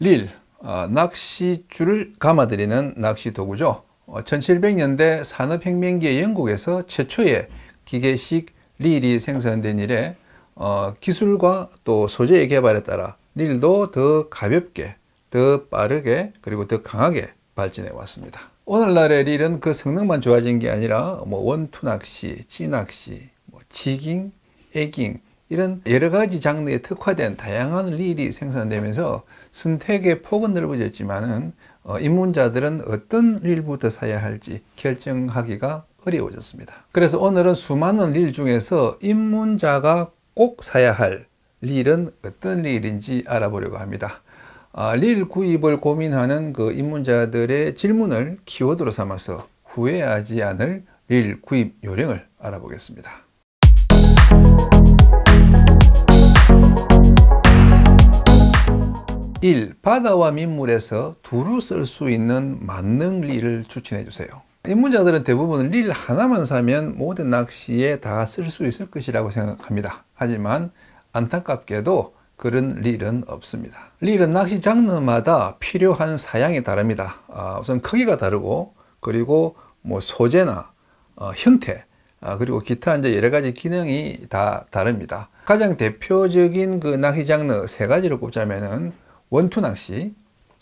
릴, 낚시줄을 감아들이는 낚시 도구죠. 1700년대 산업혁명기의 영국에서 최초의 기계식 릴이 생산된 이래 기술과 또 소재의 개발에 따라 릴도 더 가볍게, 더 빠르게, 그리고 더 강하게 발전해 왔습니다. 오늘날의 릴은 그 성능만 좋아진 게 아니라 원투 낚시, 찌낚시, 지깅, 에깅 이런 여러 가지 장르에 특화된 다양한 릴이 생산되면서 선택의 폭은 넓어졌지만은 입문자들은 어떤 릴부터 사야 할지 결정하기가 어려워졌습니다. 그래서 오늘은 수많은 릴 중에서 입문자가 꼭 사야 할 릴은 어떤 릴인지 알아보려고 합니다. 릴 구입을 고민하는 그 입문자들의 질문을 키워드로 삼아서 후회하지 않을 릴 구입 요령을 알아보겠습니다. 1. 바다와 민물에서 두루 쓸 수 있는 만능 릴을 추천해 주세요. 입문자들은 대부분 릴 하나만 사면 모든 낚시에 다 쓸 수 있을 것이라고 생각합니다. 하지만 안타깝게도 그런 릴은 없습니다. 릴은 낚시 장르마다 필요한 사양이 다릅니다. 우선 크기가 다르고, 그리고 소재나 형태, 그리고 기타 이제 여러 가지 기능이 다 다릅니다. 가장 대표적인 그 낚시 장르 세 가지를 꼽자면은 원투 낚시,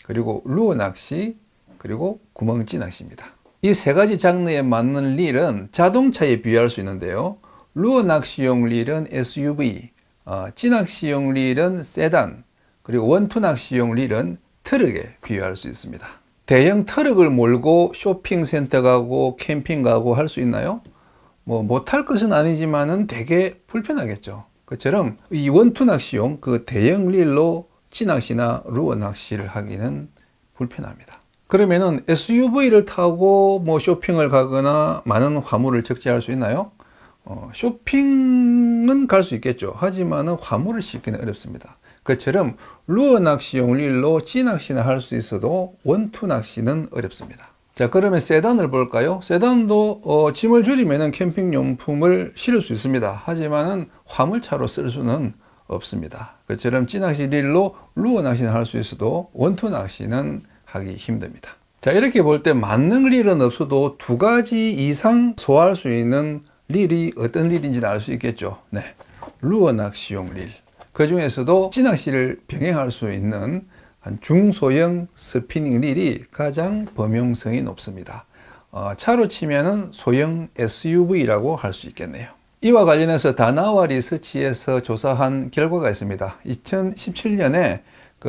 그리고 루어 낚시, 그리고 구멍찌 낚시입니다. 이 세 가지 장르에 맞는 릴은 자동차에 비유할 수 있는데요. 루어 낚시용 릴은 SUV, 찌 낚시용 릴은 세단, 그리고 원투 낚시용 릴은 트럭에 비유할 수 있습니다. 대형 트럭을 몰고 쇼핑센터 가고 캠핑 가고 할 수 있나요? 못할 것은 아니지만은 되게 불편하겠죠. 그처럼 이 원투 낚시용 그 대형 릴로 찌낚시나 루어 낚시를 하기는 불편합니다. 그러면은 SUV를 타고 쇼핑을 가거나 많은 화물을 적재할 수 있나요? 쇼핑은 갈 수 있겠죠. 하지만은 화물을 싣기는 어렵습니다. 그처럼 루어 낚시용 릴로 찌낚시나 할 수 있어도 원투 낚시는 어렵습니다. 자, 그러면 세단을 볼까요? 세단도 짐을 줄이면은 캠핑용품을 실을 수 있습니다. 하지만은 화물차로 쓸 수는 없습니다. 그처럼 찌낚시 릴로 루어 낚시는 할 수 있어도 원투 낚시는 하기 힘듭니다. 자, 이렇게 볼 때 만능 릴은 없어도 두 가지 이상 소화할 수 있는 릴이 어떤 릴인지는 알 수 있겠죠. 네, 루어 낚시용 릴. 그 중에서도 찌낚시를 병행할 수 있는 한 중소형 스피닝 릴이 가장 범용성이 높습니다. 차로 치면은 소형 SUV라고 할 수 있겠네요. 이와 관련해서 다나와 리서치에서 조사한 결과가 있습니다. 2017년에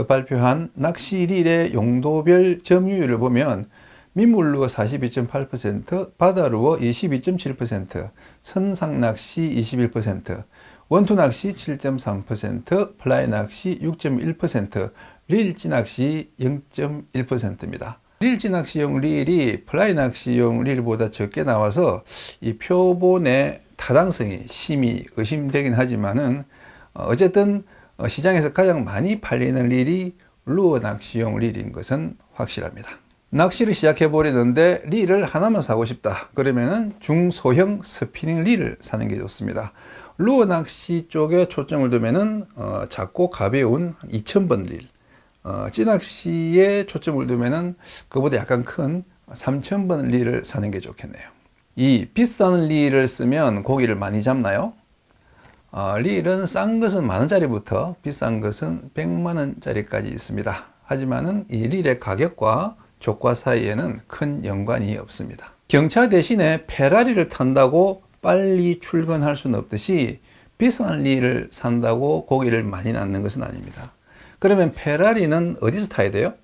발표한 낚시 릴의 용도별 점유율을 보면 민물루어 42.8%, 바다루어 22.7%, 선상낚시 21%, 원투낚시 7.3%, 플라이낚시 6.1%, 릴찌낚시 0.1%입니다. 릴찌낚시용 릴이 플라이낚시용 릴보다 적게 나와서 이 표본의 타당성이 심히 의심되긴 하지만은 어쨌든 시장에서 가장 많이 팔리는 릴이 루어 낚시용 릴인 것은 확실합니다. 낚시를 시작해 보려는데 릴을 하나만 사고 싶다. 그러면은 중소형 스피닝 릴을 사는 게 좋습니다. 루어 낚시 쪽에 초점을 두면은 작고 가벼운 2000번 릴, 찌낚시에 초점을 두면은 그보다 약간 큰 3000번 릴을 사는 게 좋겠네요. 이 비싼 릴을 쓰면 고기를 많이 잡나요? 릴은 싼 것은 만원짜리부터 비싼 것은 100만원짜리까지 있습니다. 하지만은 이 릴의 가격과 조과 사이에는 큰 연관이 없습니다. 경차 대신에 페라리를 탄다고 빨리 출근할 수는 없듯이 비싼 릴을 산다고 고기를 많이 낳는 것은 아닙니다. 그러면 페라리는 어디서 타야 돼요?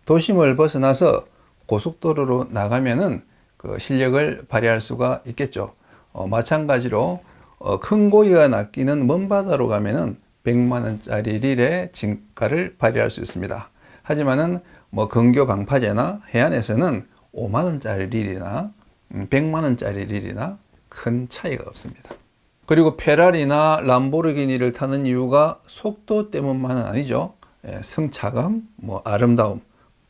도심을 벗어나서 고속도로로 나가면은 그 실력을 발휘할 수가 있겠죠. 마찬가지로 큰 고기가 낚이는 먼 바다로 가면은 100만원짜리 릴의 진가를 발휘할 수 있습니다. 하지만은 근교 방파제나 해안에서는 5만원짜리 릴이나 100만원짜리 릴이나 큰 차이가 없습니다. 그리고 페라리나 람보르기니를 타는 이유가 속도 때문만은 아니죠. 승차감, 아름다움,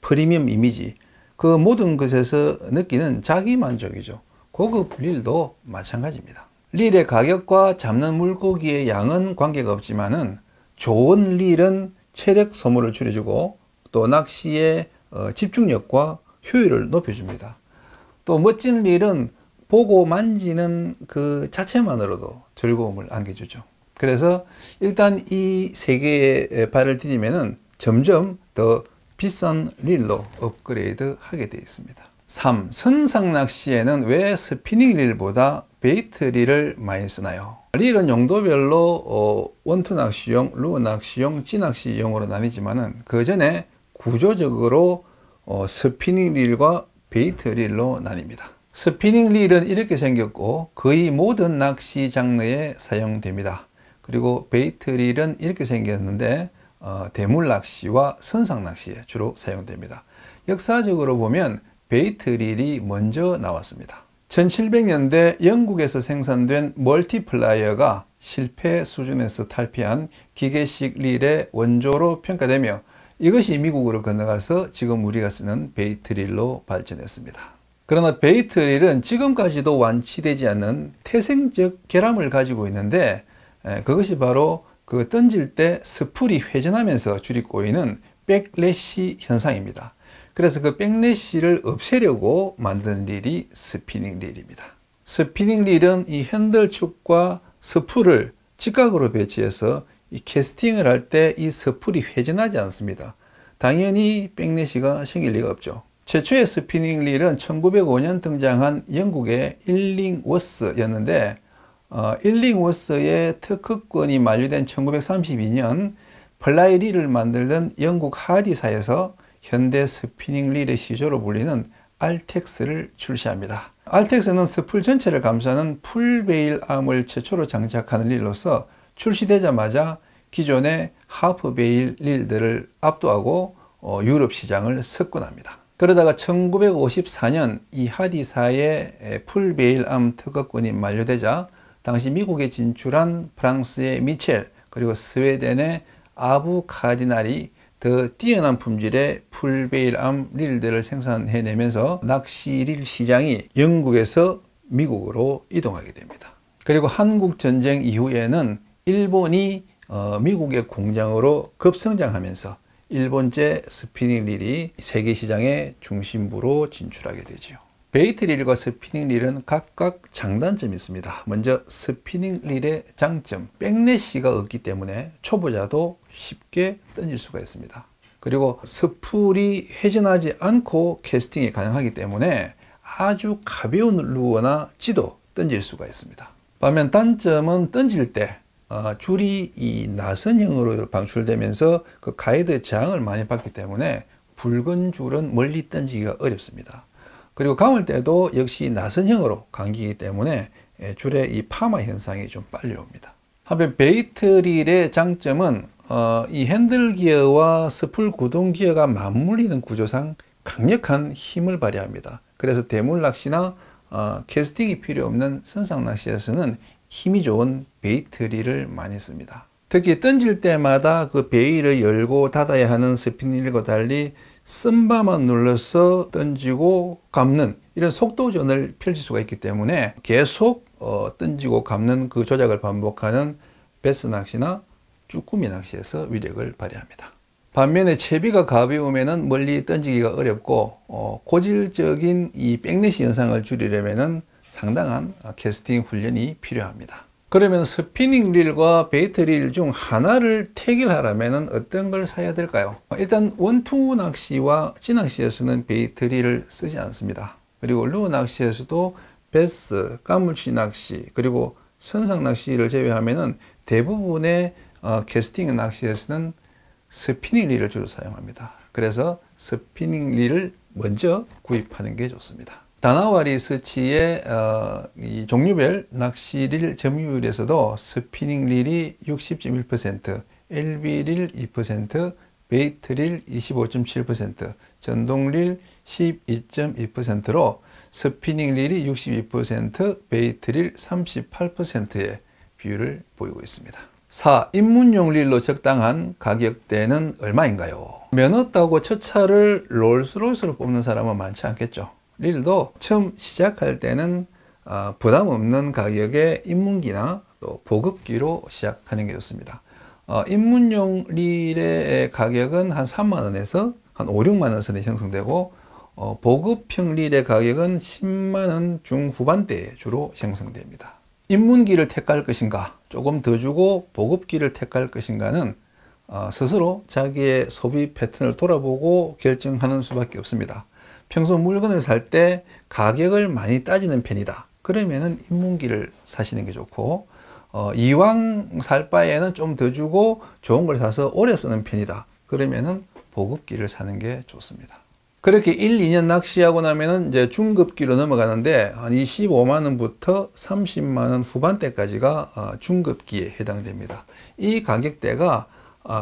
프리미엄 이미지, 그 모든 것에서 느끼는 자기 만족이죠. 고급 릴도 마찬가지입니다. 릴의 가격과 잡는 물고기의 양은 관계가 없지만은 좋은 릴은 체력 소모를 줄여주고 또 낚시의 집중력과 효율을 높여줍니다. 또 멋진 릴은 보고 만지는 그 자체만으로도 즐거움을 안겨주죠. 그래서 일단 이 세 개의 발을 디디면은 점점 더 비싼 릴로 업그레이드 하게 되어 있습니다. 3. 선상 낚시에는 왜 스피닝 릴보다 베이트 릴을 많이 쓰나요? 릴은 용도별로 원투 낚시용, 루어 낚시용, 찌낚시용으로 나뉘지만은 그 전에 구조적으로 스피닝 릴과 베이트 릴로 나뉩니다. 스피닝 릴은 이렇게 생겼고 거의 모든 낚시 장르에 사용됩니다. 그리고 베이트 릴은 이렇게 생겼는데 대물 낚시와 선상 낚시에 주로 사용됩니다. 역사적으로 보면 베이트 릴이 먼저 나왔습니다. 1700년대 영국에서 생산된 멀티플라이어가 실패 수준에서 탈피한 기계식 릴의 원조로 평가되며 이것이 미국으로 건너가서 지금 우리가 쓰는 베이트 릴로 발전했습니다. 그러나 베이트 릴은 지금까지도 완치되지 않는 태생적 결함을 가지고 있는데 그것이 바로 그 던질 때 스풀이 회전하면서 줄이 꼬이는 백래시 현상입니다. 그래서 그 백래시를 없애려고 만든 릴이 스피닝 릴입니다. 스피닝 릴은 이 핸들축과 스풀을 직각으로 배치해서 이 캐스팅을 할 때 이 스풀이 회전하지 않습니다. 당연히 백래시가 생길 리가 없죠. 최초의 스피닝 릴은 1905년 등장한 영국의 일링워스였는데 일링워스의 특허권이 만료된 1932년 플라이 릴을 만들던 영국 하디사에서 현대 스피닝 릴의 시조로 불리는 알텍스를 출시합니다. 알텍스는 스풀 전체를 감싸는 풀베일 암을 최초로 장착하는 릴로서 출시되자마자 기존의 하프베일 릴들을 압도하고 유럽 시장을 석권합니다. 그러다가 1954년 이 하디사의 풀베일 암 특허권이 만료되자 당시 미국에 진출한 프랑스의 미첼 그리고 스웨덴의 아부 카디날이 더 뛰어난 품질의 풀베일 암 릴들을 생산해내면서 낚시릴 시장이 영국에서 미국으로 이동하게 됩니다. 그리고 한국전쟁 이후에는 일본이 미국의 공장으로 급성장하면서 일본제 스피닝 릴이 세계 시장의 중심부로 진출하게 되죠. 베이트 릴과 스피닝 릴은 각각 장단점이 있습니다. 먼저 스피닝 릴의 장점, 백래시가 없기 때문에 초보자도 쉽게 던질 수가 있습니다. 그리고 스풀이 회전하지 않고 캐스팅이 가능하기 때문에 아주 가벼운 루어나 찌도 던질 수가 있습니다. 반면 단점은 던질 때 줄이 이 나선형으로 방출되면서 그 가이드의 저항을 많이 받기 때문에 붉은 줄은 멀리 던지기가 어렵습니다. 그리고 감을 때도 역시 나선형으로 감기기 때문에 줄의 이 파마 현상이 좀 빨리 옵니다. 한편 베이트 릴의 장점은 이 핸들 기어와 스풀 구동 기어가 맞물리는 구조상 강력한 힘을 발휘합니다. 그래서 대물 낚시나 캐스팅이 필요 없는 선상 낚시에서는 힘이 좋은 베이트 릴을 많이 씁니다. 특히 던질 때마다 그 베일을 열고 닫아야 하는 스피닝 릴과 달리 쓴바만 눌러서 던지고 감는 이런 속도전을 펼칠 수가 있기 때문에 계속 던지고 감는 그 조작을 반복하는 베스 낚시나 쭈꾸미 낚시에서 위력을 발휘합니다. 반면에 채비가 가벼우면 멀리 던지기가 어렵고 고질적인 이 백래시 현상을 줄이려면 상당한 캐스팅 훈련이 필요합니다. 그러면 스피닝 릴과 베이트 릴 중 하나를 택일하려면 어떤 걸 사야 될까요? 일단 원투 낚시와 찌낚시에서는 베이트 릴을 쓰지 않습니다. 그리고 루어 낚시에서도 베스, 까물치 낚시, 그리고 선상 낚시를 제외하면 대부분의 캐스팅 낚시에서는 스피닝 릴을 주로 사용합니다. 그래서 스피닝 릴을 먼저 구입하는 게 좋습니다. 다나와 리서치의 이 종류별 낚시릴 점유율에서도 스피닝 릴이 60.1%, LB 릴 2%, 베이트 릴 25.7%, 전동 릴 12.2%로 스피닝 릴이 62%, 베이트 릴 38%의 비율을 보이고 있습니다. 4. 입문용 릴로 적당한 가격대는 얼마인가요? 면허 따고 첫 차를 롤스로이스로 뽑는 사람은 많지 않겠죠. 릴도 처음 시작할 때는 부담 없는 가격의 입문기나 또 보급기로 시작하는 게 좋습니다. 입문용 릴의 가격은 한 3만 원에서 한 5, 6만 원 선에 형성되고 보급형 릴의 가격은 10만 원 중후반대에 주로 형성됩니다. 입문기를 택할 것인가, 조금 더 주고 보급기를 택할 것인가는 스스로 자기의 소비 패턴을 돌아보고 결정하는 수밖에 없습니다. 평소 물건을 살 때 가격을 많이 따지는 편이다. 그러면은 입문기를 사시는 게 좋고, 이왕 살 바에는 좀 더 주고 좋은 걸 사서 오래 쓰는 편이다. 그러면은 보급기를 사는 게 좋습니다. 그렇게 1, 2년 낚시하고 나면은 이제 중급기로 넘어가는데 한 25만 원부터 30만 원 후반대까지가 중급기에 해당됩니다. 이 가격대가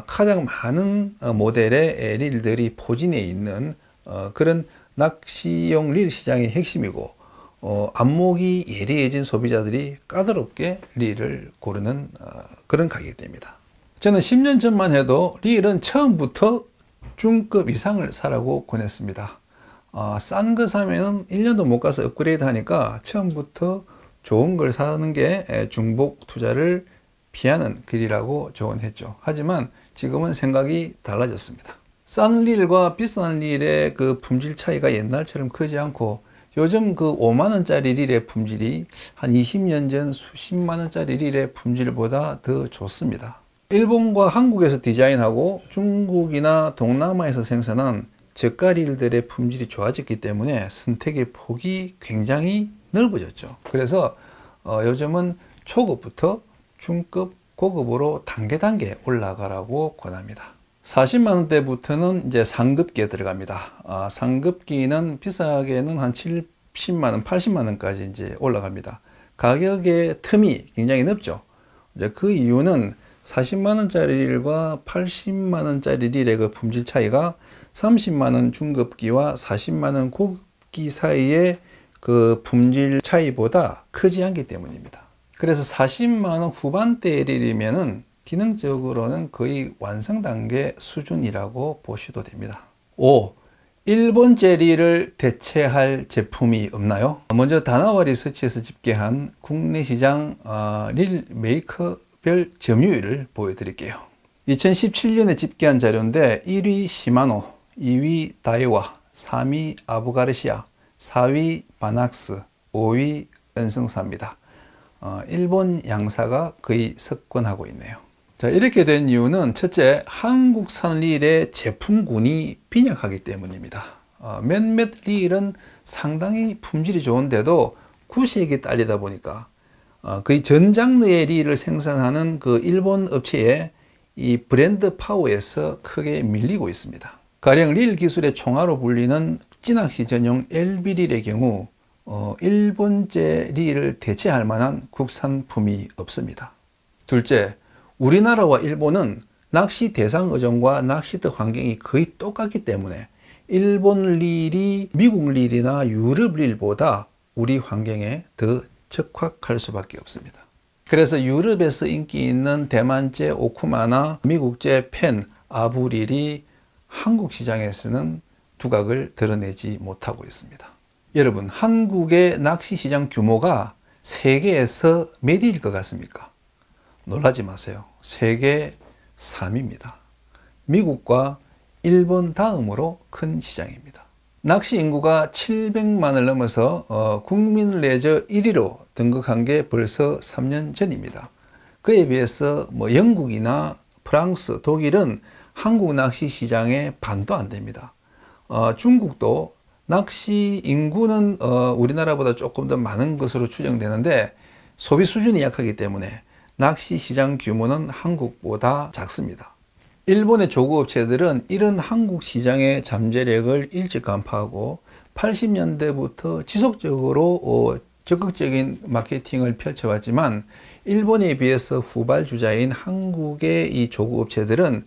가장 많은 모델의 릴들이 포진해 있는 그런 낚시용 릴 시장의 핵심이고, 안목이 예리해진 소비자들이 까다롭게 릴을 고르는 그런 가격대입니다. 저는 10년 전만 해도 릴은 처음부터 중급 이상을 사라고 권했습니다. 싼 거 사면은 1년도 못 가서 업그레이드 하니까 처음부터 좋은 걸 사는 게 중복 투자를 피하는 길이라고 조언했죠. 하지만 지금은 생각이 달라졌습니다. 싼 릴과 비싼 릴의 그 품질 차이가 옛날처럼 크지 않고, 요즘 그 5만 원짜리 릴의 품질이 한 20년 전 수십만 원짜리 릴의 품질보다 더 좋습니다. 일본과 한국에서 디자인하고 중국이나 동남아에서 생산한 저가 릴들의 품질이 좋아졌기 때문에 선택의 폭이 굉장히 넓어졌죠. 그래서 요즘은 초급부터 중급, 고급으로 단계 올라가라고 권합니다. 40만 원대부터는 이제 상급기에 들어갑니다. 상급기는 비싸게는 한 70만 원, 80만 원까지 이제 올라갑니다. 가격의 틈이 굉장히 넓죠. 이제 그 이유는 40만 원짜리 릴과 80만 원짜리 릴의 그 품질 차이가 30만 원 중급기와 40만 원 고급기 사이의 그 품질 차이보다 크지 않기 때문입니다. 그래서 40만 원 후반대 릴이면은 기능적으로는 거의 완성 단계 수준이라고 보셔도 됩니다. 5. 일본제 릴을 대체할 제품이 없나요? 먼저 다나와 리서치에서 집계한 국내 시장 릴 메이커별 점유율을 보여드릴게요. 2017년에 집계한 자료인데 1위 시마노, 2위 다이와, 3위 아부가르시아, 4위 바낙스, 5위 은성사입니다. 일본 양사가 거의 석권하고 있네요. 자, 이렇게 된 이유는 첫째, 한국산 릴의 제품군이 빈약하기 때문입니다. 몇몇 릴은 상당히 품질이 좋은데도 구색이 딸리다 보니까 거의 전 장르의 릴을 생산하는 그 일본 업체의 이 브랜드 파워에서 크게 밀리고 있습니다. 가령 릴 기술의 총화로 불리는 찌낚시 전용 LB 릴의 경우 일본제 릴을 대체할 만한 국산품이 없습니다. 둘째, 우리나라와 일본은 낚시 대상 어종과 낚시터 환경이 거의 똑같기 때문에 일본 릴이 미국 릴이나 유럽 릴보다 우리 환경에 더 적합할 수밖에 없습니다. 그래서 유럽에서 인기 있는 대만제 오쿠마나 미국제 펜, 아부 릴이 한국 시장에서는 두각을 드러내지 못하고 있습니다. 여러분, 한국의 낚시 시장 규모가 세계에서 몇 위일 것 같습니까? 놀라지 마세요. 세계 3위입니다. 미국과 일본 다음으로 큰 시장입니다. 낚시 인구가 700만을 넘어서 국민 레저 1위로 등극한 게 벌써 3년 전입니다. 그에 비해서 영국이나 프랑스, 독일은 한국 낚시 시장의 반도 안 됩니다. 중국도 낚시 인구는 우리나라보다 조금 더 많은 것으로 추정되는데 소비 수준이 약하기 때문에 낚시 시장 규모는 한국보다 작습니다. 일본의 조그업체들은 이런 한국 시장의 잠재력을 일찍 간파하고 80년대부터 지속적으로 적극적인 마케팅을 펼쳐왔지만, 일본에 비해서 후발주자인 한국의 이 조그업체들은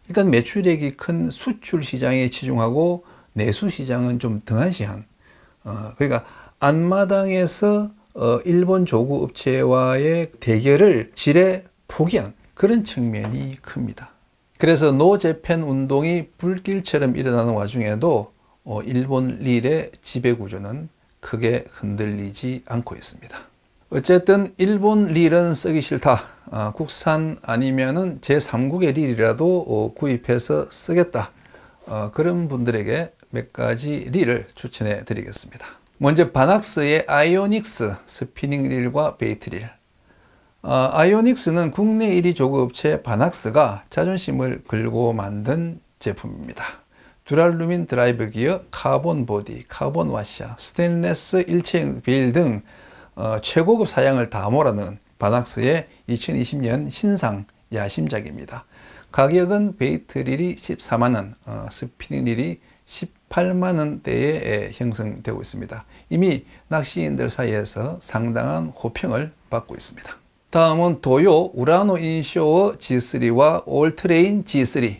일단 매출액이 큰 수출 시장에 치중하고 내수 시장은 좀 등한시한, 그러니까 앞마당에서 일본 조구 업체와의 대결을 지레 포기한 그런 측면이 큽니다. 그래서 노재팬 운동이 불길처럼 일어나는 와중에도 일본 릴의 지배구조는 크게 흔들리지 않고 있습니다. 어쨌든 일본 릴은 쓰기 싫다, 국산 아니면은 제3국의 릴이라도 구입해서 쓰겠다, 그런 분들에게 몇 가지 릴을 추천해 드리겠습니다. 먼저 바낙스의 아이오닉스 스피닝 릴과 베이트 릴. 아이오닉스는 국내 1위 조그업체 바낙스가 자존심을 걸고 만든 제품입니다. 듀랄루민 드라이브 기어, 카본 보디, 카본 와샤, 스테인레스 일체형 베일 등 최고급 사양을 다 몰아넣은 바낙스의 2020년 신상 야심작입니다. 가격은 베이트 릴이 14만원, 스피닝 릴이 18만원대에 형성되고 있습니다. 이미 낚시인들 사이에서 상당한 호평을 받고 있습니다. 다음은 도요 우라노 인쇼어 G3와 올트레인 G3.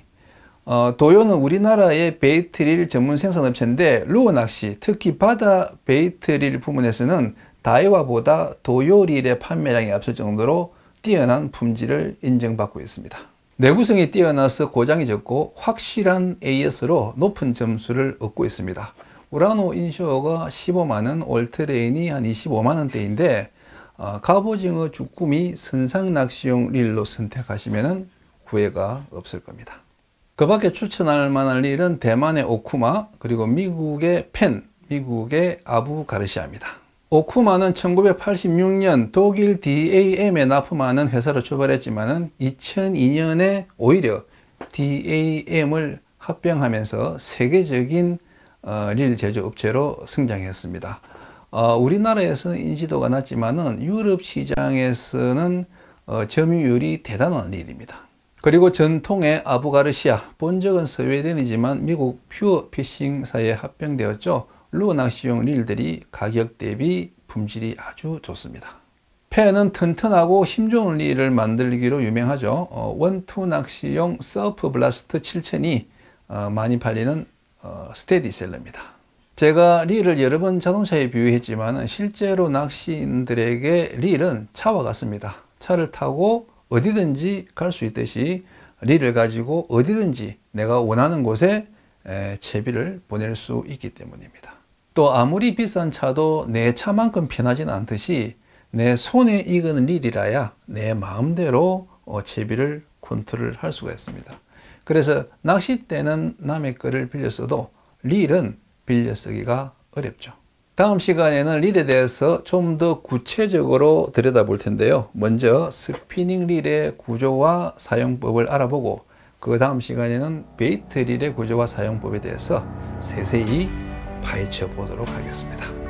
도요는 우리나라의 베이트 릴 전문 생산업체인데 루어 낚시, 특히 바다 베이트 릴 부문에서는 다이와보다 도요 릴의 판매량이 앞설 정도로 뛰어난 품질을 인정받고 있습니다. 내구성이 뛰어나서 고장이 적고 확실한 AS로 높은 점수를 얻고 있습니다. 우라노 인쇼어가 15만원, 올트레인이 한 25만원대인데 갑오징어 쭈꾸미 선상 낚시용 릴로 선택하시면 후회가 없을 겁니다. 그 밖에 추천할 만한 릴은 대만의 오쿠마, 그리고 미국의 펜, 미국의 아부 가르시아입니다. 오쿠마는 1986년 독일 DAM에 납품하는 회사로 출발했지만 2002년에 오히려 DAM을 합병하면서 세계적인 릴 제조업체로 성장했습니다. 우리나라에서는 인지도가 낮지만 유럽 시장에서는 점유율이 대단한 릴입니다. 그리고 전통의 아부가르시아, 본적은 스웨덴이지만 미국 퓨어 피싱사에 합병되었죠. 루어 낚시용 릴들이 가격 대비 품질이 아주 좋습니다. 펜은 튼튼하고 힘 좋은 릴을 만들기로 유명하죠. 원투 낚시용 서프 블라스트 7000이 많이 팔리는 스테디셀러입니다. 제가 릴을 여러 번 자동차에 비유했지만 실제로 낚시인들에게 릴은 차와 같습니다. 차를 타고 어디든지 갈 수 있듯이 릴을 가지고 어디든지 내가 원하는 곳에 채비를 보낼 수 있기 때문입니다. 또 아무리 비싼 차도 내 차만큼 편하지는 않듯이 내 손에 익은 릴이라야 내 마음대로 채비를 컨트롤할 수가 있습니다. 그래서 낚싯대는 남의 거를 빌려 써도 릴은 빌려 쓰기가 어렵죠. 다음 시간에는 릴에 대해서 좀 더 구체적으로 들여다볼 텐데요. 먼저 스피닝 릴의 구조와 사용법을 알아보고 그 다음 시간에는 베이트 릴의 구조와 사용법에 대해서 세세히 파헤쳐 보도록 하겠습니다.